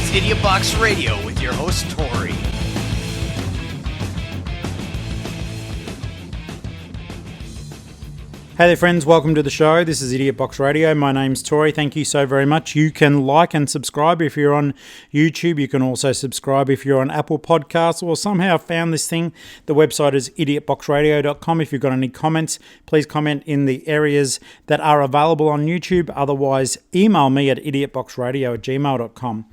It's Idiot Box Radio with your host, Tori. Hey there friends, welcome to the show. This is Idiot Box Radio. My name's Tori. Thank you so very much. You can like and subscribe if you're on YouTube. You can also subscribe if you're on Apple Podcasts or somehow found this thing. The website is idiotboxradio.com. If you've got any comments, please comment in the areas that are available on YouTube. Otherwise, email me at idiotboxradio@gmail.com.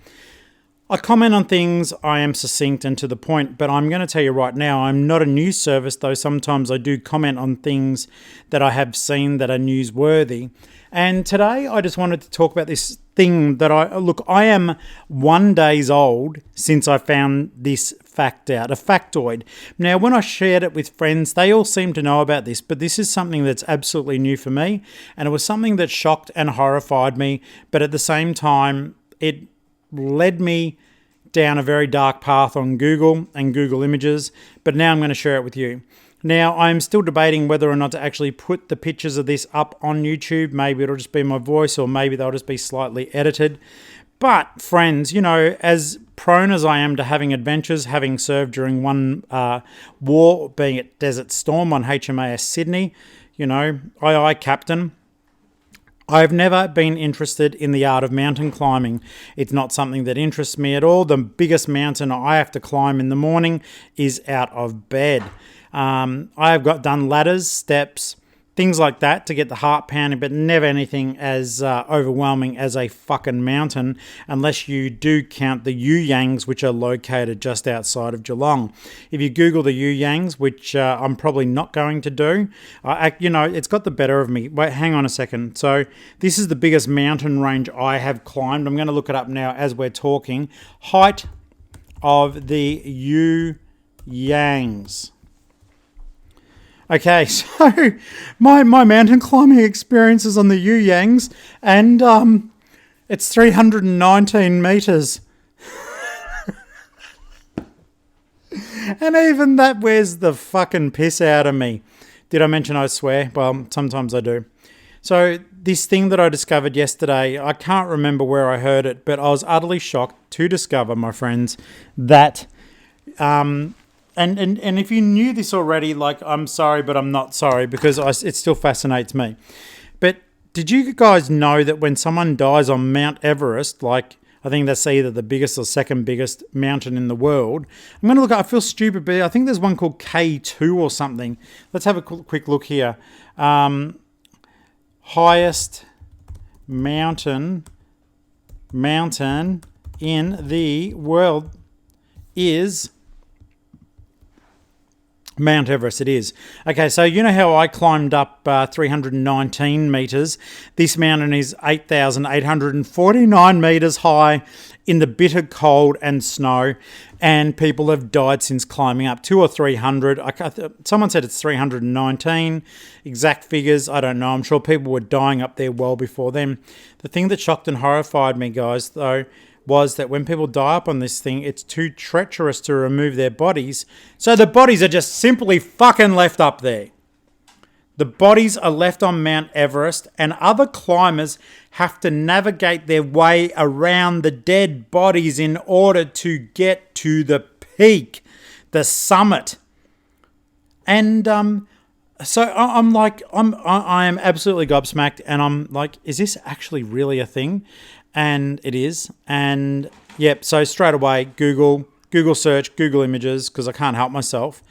I comment on things, I am succinct and to the point, but I'm going to tell you right now, I'm not a news service, though sometimes I do comment on things that I have seen that are newsworthy. And today I just wanted to talk about this thing that I am 1 day old since I found this fact out, a factoid. Now, when I shared it with friends, they all seem to know about this, but this is something that's absolutely new for me, and it was something that shocked and horrified me, but at the same time, it led me down a very dark path on Google and Google Images, but now I'm going to share it with you. Now, I'm still debating whether or not to actually put the pictures of this up on YouTube. Maybe it'll just be my voice, or maybe they'll just be slightly edited. But, friends, you know, as prone as I am to having adventures, having served during one war, being at Desert Storm on HMAS Sydney, you know, aye, Captain, I've never been interested in the art of mountain climbing. It's not something that interests me at all. The biggest mountain I have to climb in the morning is out of bed. I have done ladders, steps, things like that to get the heart pounding, but never anything as overwhelming as a fucking mountain, unless you do count the Yangs, which are located just outside of Geelong. If you Google the Yangs, which I'm probably not going to do, it's got the better of me. Wait, hang on a second. So this is the biggest mountain range I have climbed. I'm going to look it up now as we're talking. Height of the Yangs. Okay, so my mountain climbing experience is on the Yangs, and it's 319 metres. And even that wears the fucking piss out of me. Did I mention I swear? Well, sometimes I do. So this thing that I discovered yesterday, I can't remember where I heard it, but I was utterly shocked to discover, my friends, that... And if you knew this already, like, I'm sorry, but I'm not sorry, because it still fascinates me. But did you guys know that when someone dies on Mount Everest, like, I think that's either the biggest or second biggest mountain in the world. I'm going to look, I feel stupid, but I think there's one called K2 or something. Let's have a quick look here. Highest mountain in the world is... Mount Everest, it is. Okay, so you know how I climbed up 319 metres? This mountain is 8,849 metres high in the bitter cold and snow, and people have died since climbing up, 200 or 300. Someone said it's 319. Exact figures, I don't know. I'm sure people were dying up there well before them. The thing that shocked and horrified me, guys, though, was that when people die up on this thing, it's too treacherous to remove their bodies. So the bodies are just simply fucking left up there. The bodies are left on Mount Everest, and other climbers have to navigate their way around the dead bodies in order to get to the peak, the summit. And so I am absolutely gobsmacked, and I'm like, is this actually really a thing? And it is. And yep, so straight away, Google search, Google Images, because I can't help myself.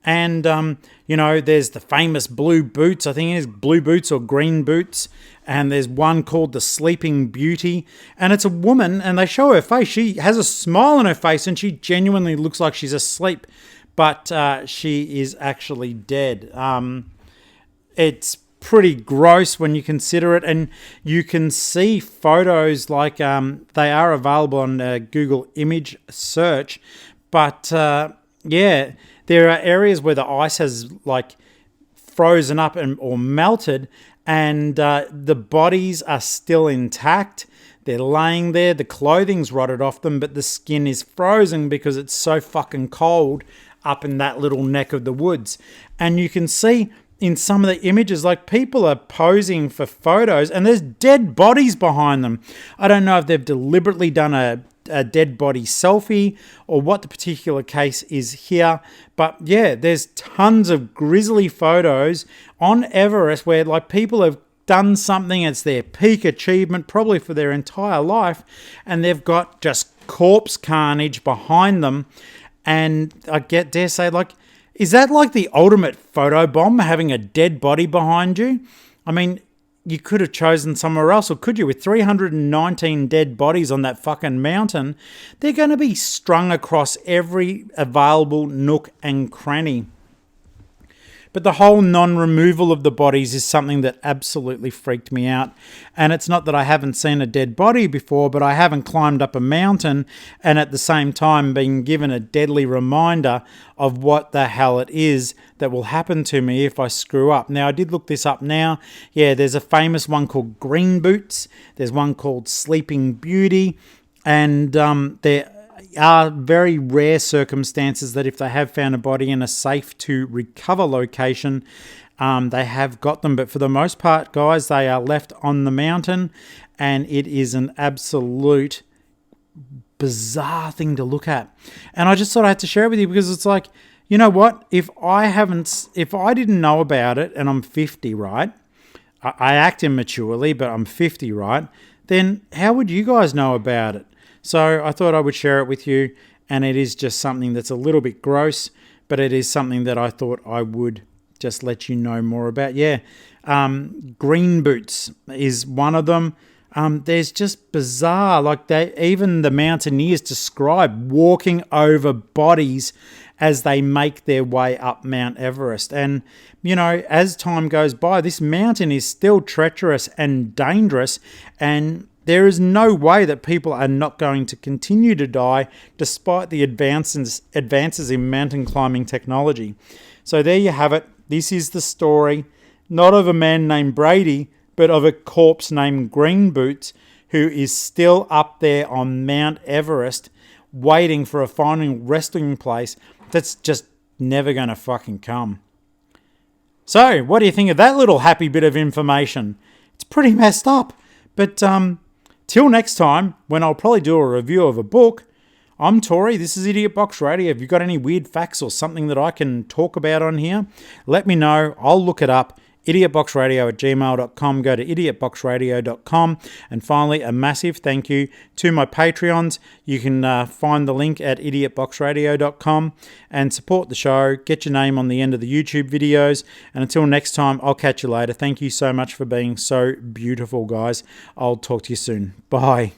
And, there's the famous blue boots. I think it is blue boots or green boots. And there's one called the Sleeping Beauty. And it's a woman, and they show her face. She has a smile on her face, and she genuinely looks like she's asleep. But she is actually dead. It's pretty gross when you consider it, and you can see photos like they are available on Google image search, but there are areas where the ice has like frozen up or melted, and the bodies are still intact. They're laying there, the clothing's rotted off them, but the skin is frozen because it's so fucking cold up in that little neck of the woods. And you can see in some of the images, like, people are posing for photos and there's dead bodies behind them. I don't know if they've deliberately done a a dead body selfie or what the particular case is here. But yeah, there's tons of grisly photos on Everest where like people have done something, it's their peak achievement probably for their entire life, and they've got just corpse carnage behind them. And I dare say, like, is that like the ultimate photo bomb, having a dead body behind you? I mean, you could have chosen somewhere else, or could you? With 319 dead bodies on that fucking mountain, they're going to be strung across every available nook and cranny. But the whole non-removal of the bodies is something that absolutely freaked me out. And it's not that I haven't seen a dead body before, but I haven't climbed up a mountain and at the same time been given a deadly reminder of what the hell it is that will happen to me if I screw up. Now, I did look this up now. Yeah, there's a famous one called Green Boots. There's one called Sleeping Beauty. And there are very rare circumstances that if they have found a body in a safe to recover location, they have got them. But for the most part, guys, they are left on the mountain, and it is an absolute bizarre thing to look at. And I just thought I had to share it with you because it's like, you know what? If I didn't know about it, and I'm 50, right? I act immaturely, but I'm 50, right? Then how would you guys know about it? So I thought I would share it with you, and it is just something that's a little bit gross, but it is something that I thought I would just let you know more about. Yeah, Green Boots is one of them. There's just bizarre, like even the mountaineers describe walking over bodies as they make their way up Mount Everest. And, you know, as time goes by, this mountain is still treacherous and dangerous, and there is no way that people are not going to continue to die despite the advances in mountain climbing technology. So there you have it. This is the story, not of a man named Brady, but of a corpse named Green Boots, who is still up there on Mount Everest waiting for a final resting place that's just never going to fucking come. So, what do you think of that little happy bit of information? It's pretty messed up, but till next time, when I'll probably do a review of a book, I'm Tori, this is Idiot Box Radio. If you've got any weird facts or something that I can talk about on here, let me know. I'll look it up. idiotboxradio@gmail.com. Go to idiotboxradio.com. And finally, a massive thank you to my Patreons. You can find the link at idiotboxradio.com and support the show. Get your name on the end of the YouTube videos. And until next time, I'll catch you later. Thank you so much for being so beautiful, guys. I'll talk to you soon. Bye.